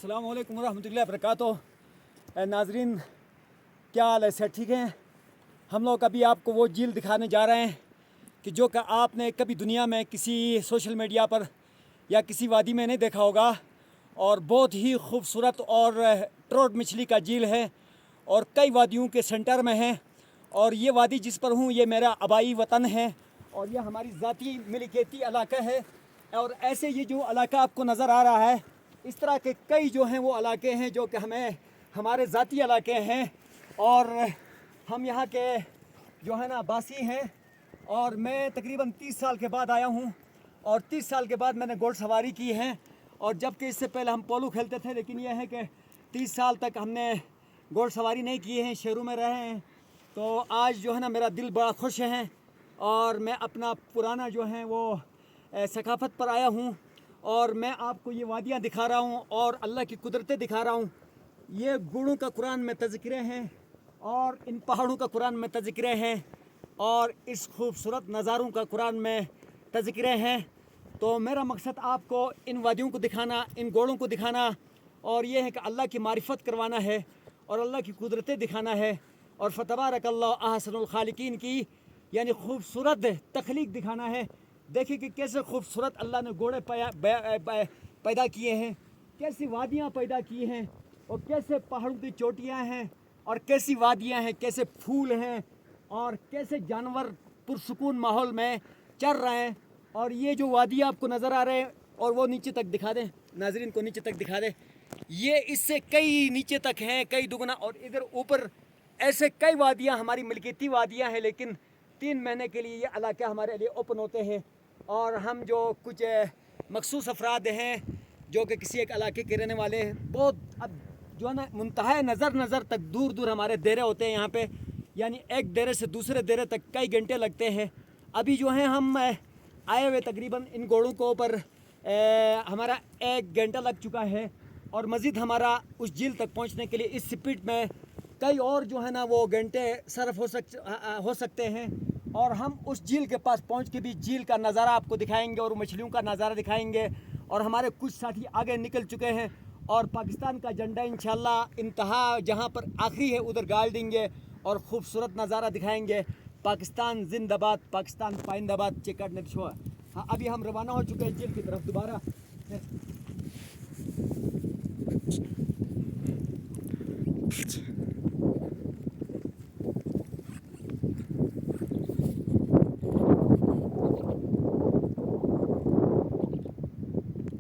अस्सलाम वालेकुम रहमतुल्लाहि वबरकातुहू। नाजरीन, क्या हाल है? सर ठीक हैं? हम लोग अभी आपको वो झील दिखाने जा रहे हैं कि जो कि आपने कभी दुनिया में किसी सोशल मीडिया पर या किसी वादी में नहीं देखा होगा, और बहुत ही खूबसूरत और ट्रोट मछली का झील है और कई वादियों के सेंटर में है। और ये वादी जिस पर हूँ ये मेरा आबाई वतन है और ये हमारी ज़ाती मिलकियती इलाका है। और ऐसे ये जो इलाका आपको नज़र आ रहा है, इस तरह के कई जो हैं वो इलाके हैं जो कि हमारे ज़ाती इलाके हैं और हम यहाँ के जो है ना बासी हैं। और मैं तकरीबन 30 साल के बाद आया हूँ और 30 साल के बाद मैंने घोड़ सवारी की है। और जबकि इससे पहले हम पोलो खेलते थे, लेकिन यह है कि 30 साल तक हमने घोड़ सवारी नहीं की है, शहरों में रहे हैं। तो आज जो है ना मेरा दिल बड़ा खुश है और मैं अपना पुराना जो है वो सकाफ़त पर आया हूँ और मैं आपको ये वादियाँ दिखा रहा हूँ और अल्लाह की कुदरतें दिखा रहा हूँ। ये गुड़ों का कुरान में तज़किरे हैं और इन पहाड़ों का कुरान में तज़किरे हैं और इस खूबसूरत नज़ारों का कुरान में तज़किरे हैं। तो मेरा मकसद आपको इन वादियों को दिखाना, इन घोड़ों को दिखाना और ये है कि अल्लाह की मारिफत करवाना है और अल्लाह की कुदरतें दिखाना है और फ़तबारकल्लाहु अहसनुल खालिकीन की यानी खूबसूरत तख्लीक दिखाना है। देखिए कि कैसे खूबसूरत अल्लाह ने घोड़े पैदा किए हैं, कैसी वादियाँ पैदा की हैं और कैसे पहाड़ों की चोटियाँ हैं और कैसी वादियाँ हैं, कैसे फूल हैं और कैसे जानवर पुरसुकून माहौल में चल रहे हैं। और ये जो वादियाँ आपको नज़र आ रहे हैं और वो नीचे तक दिखा दें, नाजरीन को नीचे तक दिखा दें, ये इससे कई नीचे तक हैं, कई दुगना। और इधर ऊपर ऐसे कई वादियाँ हमारी मिलकियती वादियाँ हैं, लेकिन 3 महीने के लिए ये इलाका हमारे लिए ओपन होते हैं। और हम जो कुछ मखसूस अफराद हैं जो कि किसी एक इलाके के रहने वाले हैं, बहुत अब जो है ना मुंतहा नज़र तक दूर दूर हमारे डेरे होते हैं यहाँ पे, यानी एक डेरे से दूसरे डेरे तक कई घंटे लगते हैं। अभी जो है हम आए हुए तकरीबन इन घोड़ों को ऊपर हमारा 1 घंटा लग चुका है और मज़ीद हमारा उस झील तक पहुँचने के लिए इस स्पीड में कई और जो है ना वो घंटे सर्फ हो सकते हैं। और हम उस झील के पास पहुंच के भी झील का नज़ारा आपको दिखाएंगे और मछलियों का नज़ारा दिखाएंगे। और हमारे कुछ साथी आगे निकल चुके हैं और पाकिस्तान का झंडा इंशाल्लाह इंतहा जहां पर आखिरी है उधर गाड़ देंगे और ख़ूबसूरत नज़ारा दिखाएंगे। पाकिस्तान जिंदाबाद, पाकिस्तान पाइंदाबाद। चेकट नक्शो। हाँ, अभी हम रवाना हो चुके हैं झील की तरफ दोबारा।